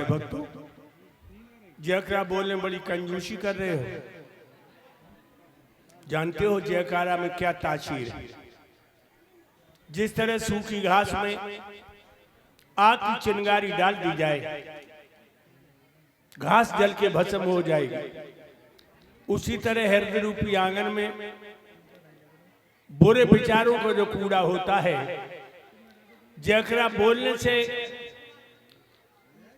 है भक्तों। जयकारा बोलने में बड़ी कंजूसी कर रहे हो। जानते हो जयकारा में क्या तासीर है? जिस तरह सूखी घास में आग की चिंगारी डाल दी जाए, घास जल के भस्म हो जाएगी, उसी तरह हृदय रूपी आंगन में बुरे विचारों का जो कूड़ा होता है, जयकारा बोलने से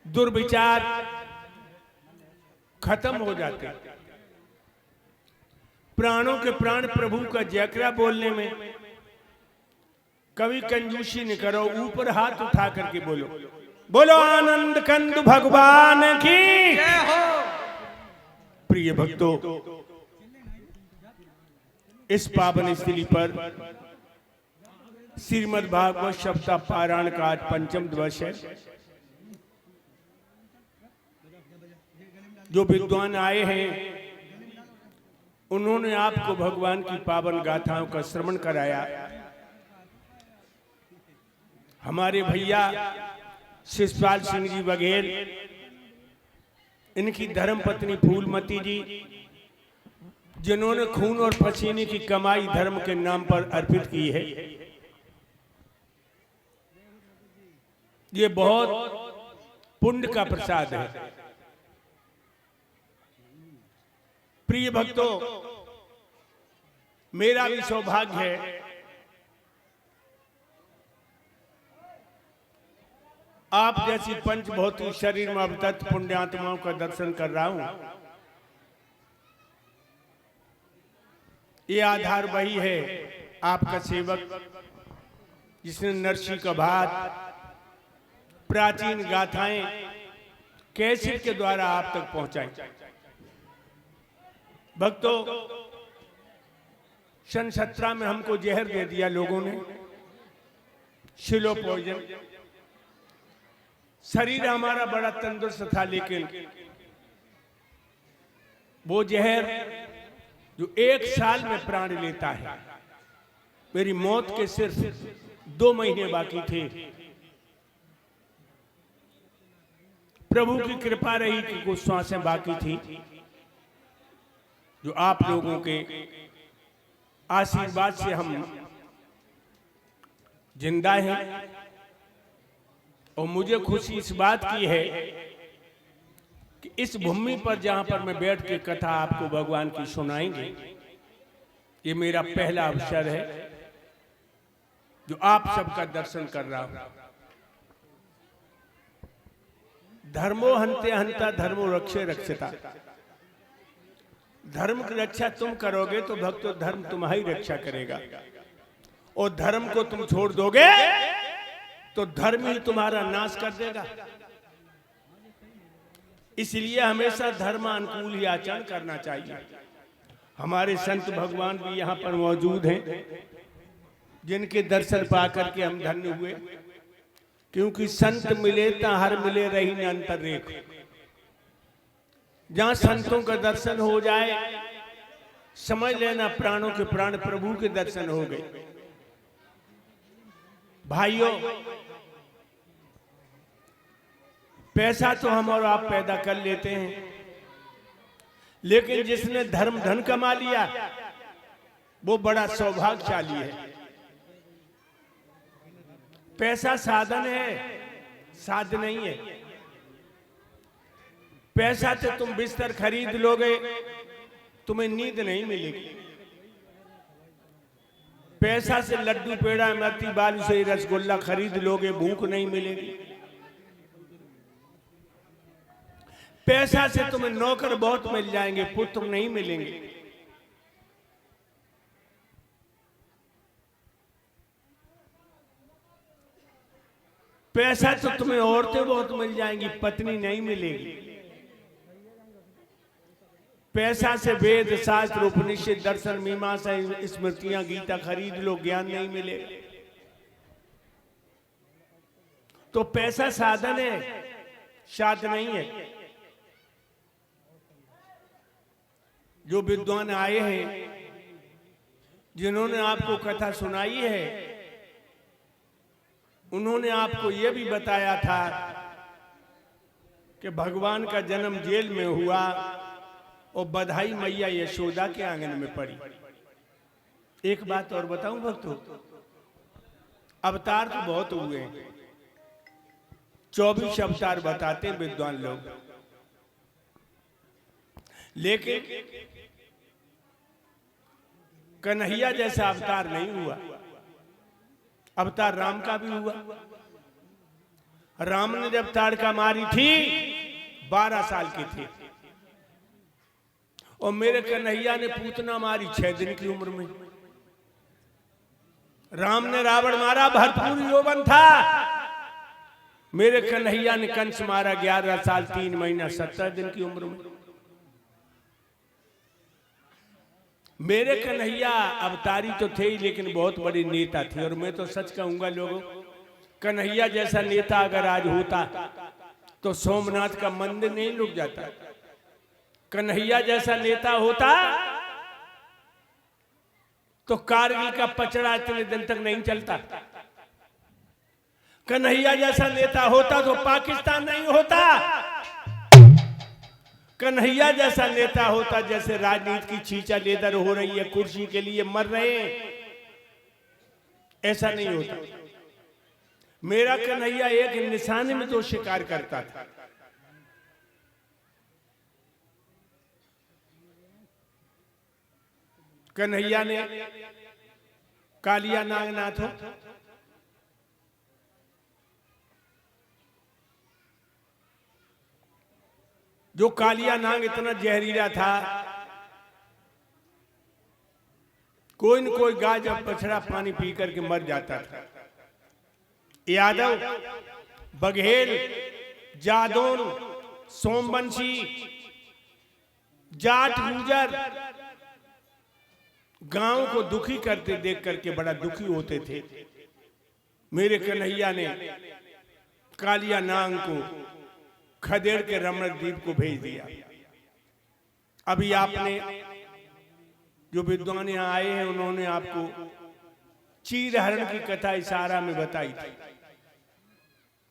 दुर्विचार खत्म हो जाते। प्राणों के प्राण प्रभु का जयकारा बोलने में कभी कंजूसी नहीं करो, ऊपर हाथ उठा करके बोलो, बोलो आनंद कंद भगवान की जय हो। प्रिय भक्तों, इस पावन स्थली पर श्रीमद् भागवत सप्ताह पारायण का आज पंचम दिवस है। जो विद्वान आए हैं उन्होंने आपको भगवान की पावन गाथाओं का श्रवण कराया। हमारे भैया शिषपाल सिंह जी बघेल, इनकी धर्मपत्नी फूलमती जी, जिन्होंने खून और पसीने की कमाई धर्म के नाम पर अर्पित की है, ये बहुत पुण्य का प्रसाद है। प्रिय भक्तों, मेरा भी सौभाग्य है आप जैसी पंच भौतिक शरीर में अवतत पुण्यात्माओं का दर्शन कर रहा हूं। ये आधार वही है, आपका सेवक, जिसने नरसी का भात, प्राचीन गाथाएं कैसेट के द्वारा आप तक पहुंचाई। भक्तों, सन 17 में हमको जहर दे दिया लोगों ने, शिलो पॉइजन। शरीर हमारा बड़ा तंदुरुस्त था, लेकिन वो जहर जो 1 साल में प्राण लेता है, मेरी मौत के सिर्फ 2 महीने बाकी थे। प्रभु की कृपा रही कि कुछ श्वासें बाकी थी, जो आप लोगों के आशीर्वाद से हम जिंदा हैं। और मुझे खुशी इस बात की है कि इस भूमि पर जहां पर मैं बैठ के कथा आपको भगवान की सुनाएंगे, ये मेरा पहला अवसर है जो आप सबका दर्शन कर रहा हूं। धर्मो हन्ते हन्ता धर्मो रक्षे रक्षता। धर्म की रक्षा तुम करोगे तो भक्तों धर्म तुम्हारी रक्षा करेगा, और धर्म को तुम छोड़ दोगे तो धर्म ही तुम्हारा नाश कर देगा। इसलिए हमेशा धर्मानुकूल ही आचरण करना चाहिए। हमारे संत भगवान भी यहाँ पर मौजूद हैं, जिनके दर्शन पाकर के हम धन्य हुए, क्योंकि संत मिले ता हर मिले रही न अंतर रेख। जहां संतों का दर्शन हो जाए, समझ लेना प्राणों के प्राण प्रभु के दर्शन हो गए। भाइयों, पैसा तो हम और आप पैदा कर लेते हैं, लेकिन जिसने धर्म धन कमा लिया वो बड़ा सौभाग्यशाली है। पैसा साधन है, साध नहीं है। पैसा से तुम बिस्तर खरीद लोगे, तुम्हें नींद नहीं मिलेगी। पैसा से लड्डू पेड़ा इमरती बालू से रसगुल्ला खरीद लोगे, भूख नहीं मिलेगी। पैसा से तुम्हें नौकर बहुत मिल जाएंगे, पुत्र नहीं मिलेंगे। पैसा तो तुम्हें औरतें बहुत मिल जाएंगी, पत्नी नहीं मिलेगी। पैसा से वेद शास्त्र उपनिषद दर्शन मीमांसा स्मृतियां गीता खरीद लो, ज्ञान नहीं मिलेगा। तो पैसा साधन है, साध नहीं है। जो विद्वान आए हैं, जिन्होंने आपको कथा सुनाई है, उन्होंने आपको यह भी बताया था कि भगवान का जन्म जेल में हुआ और बधाई मैया यशोदा के आंगन में पड़ी। एक बात और बताऊं भक्तों, अवतार तो बहुत हुए हैं, 24 अवतार बताते विद्वान लोग, लेकिन कन्हैया जैसा अवतार नहीं हुआ। अवतार राम का भी हुआ। राम ने जब ताड़का मारी थी 12 साल की थी, और मेरे कन्हैया ने पूतना मारी 6 दिन की उम्र में। राम ने रावण मारा भरपूर यौवन था, मेरे कन्हैया ने कंस मारा 11 साल 3 महीना 17 दिन की उम्र में। मेरे कन्हैया अवतारी तो थे ही, लेकिन बहुत बड़ी नेता थे। और मैं तो सच कहूंगा लोगों, कन्हैया जैसा नेता अगर आज होता तो सोमनाथ का मंदिर नहीं रुक जाता। कन्हैया जैसा नेता होता तो कारगिल का पचड़ा इतने दिन तक नहीं चलता। कन्हैया जैसा नेता होता तो पाकिस्तान नहीं होता। कन्हैया जैसा नेता होता, जैसे राजनीति की छींचा लेदर हो रही है, कुर्सी के लिए मर रहे हैं, ऐसा नहीं होता। मेरा कन्हैया एक निशाने में तो शिकार करता था। कन्हैया ने कालिया नागनाथ हो, जो कालिया नाग इतना जहरीला था, कोई न कोई गाय जब बछड़ा पानी पी करके मर जाता था। यादव, बघेल, जादौन, सोमवंशी, जाट, गुर्जर गांव को दुखी करते देख करके बड़ा दुखी होते थे। मेरे कन्हैया ने कालिया नाग को खदेड़ के रमणदीप को भेज दिया। अभी आपने जो विद्वान यहाँ आए हैं, उन्होंने आपको चीर हरण की कथा इशारा में बताई थी।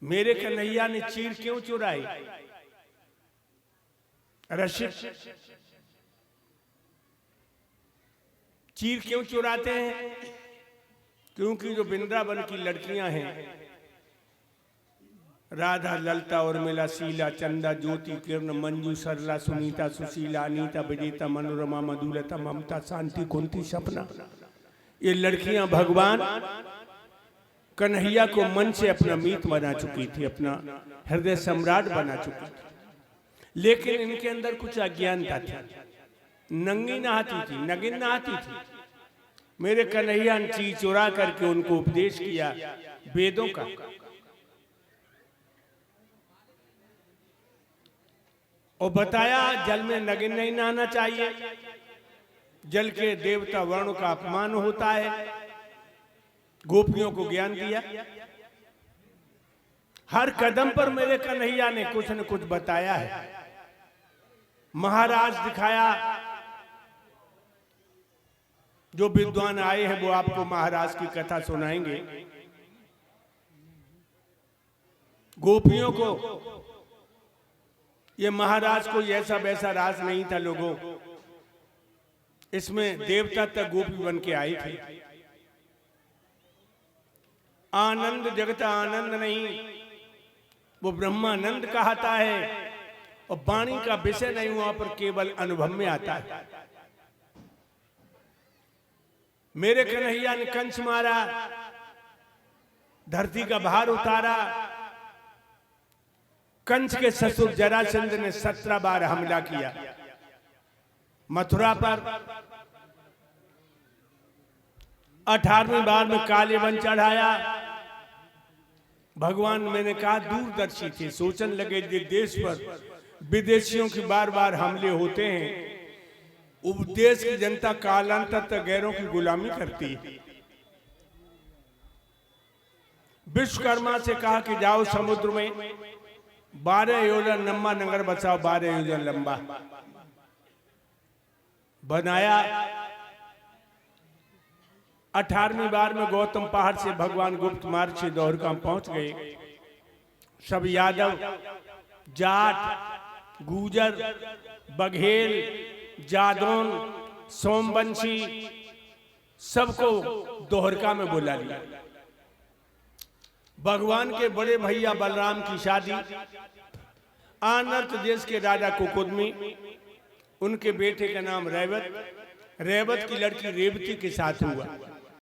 मेरे कन्हैया ने चीर क्यों चुराई? रसिक चीर क्यों चुराते हैं? क्योंकि जो वृंदावन की लड़कियां हैं, राधा, ललता, उर्मिला, शीला, चंदा, ज्योति, किरण, मंजू, सरला, सुनीता, सुशीला, अनीता, विजेता, मनोरमा, मधुलता, ममता, शांति, कुंती, सपना, ये लड़कियां भगवान कन्हैया को मन से अपना मीत बना चुकी थी, अपना हृदय सम्राट बना चुकी थी। लेकिन इनके अंदर कुछ अज्ञानता थी। नंगी नहाती थी, नगिन नहाती थी। मेरे कन्हैया ने चीज चुरा करके उनको उपदेश किया वेदों का। और बताया जल में नगिन नहीं नहाना चाहिए, जल के देवता वर्ण का अपमान होता है। गोपियों को ज्ञान दिया। हर कदम पर मेरे कन्हैया ने कुछ न कुछ बताया है। महाराज दिखाया। जो विद्वान आए हैं वो आपको महाराज की कथा सुनाएंगे। गोपियों को ये महाराज को ऐसा वैसा राज नहीं था लोगों, इसमें देवता तक गोपी बन के आई थी। आनंद जगत आनंद नहीं, वो ब्रह्मानंद कहता है। और वाणी का विषय नहीं, वहां पर केवल अनुभव में आता है। मेरे कन्हैया ने कंस मारा, धरती का भार उतारा। कंस के ससुर जरासंध ने 17 बार हमला किया मथुरा पर। 18वीं बार में काले वन चढ़ाया। भगवान, मैंने कहा, दूरदर्शी थे, सोचने लगे देश पर विदेशियों की बार बार हमले होते हैं, उपदेश की जनता कालांतर तक गैरों की गुलामी करती है। विश्वकर्मा से कहा कि जाओ समुद्र में 12 योजन लंबा नगर बसाओ, 12 योजन लंबा बनाया। 18वीं बार में गौतम पहाड़ से भगवान गुप्त मार्ग से दौड़काम पहुंच गए। सब यादव जाट, गूजर, बघेल, जादौन, सोमवंशी सबको दोहरका में बुला लिया। भगवान के बड़े भैया बलराम की शादी आंध्र प्रदेश के राजा कुकुदमी, उनके बेटे का नाम रेवत, रेवत की लड़की रेवती के साथ हुआ।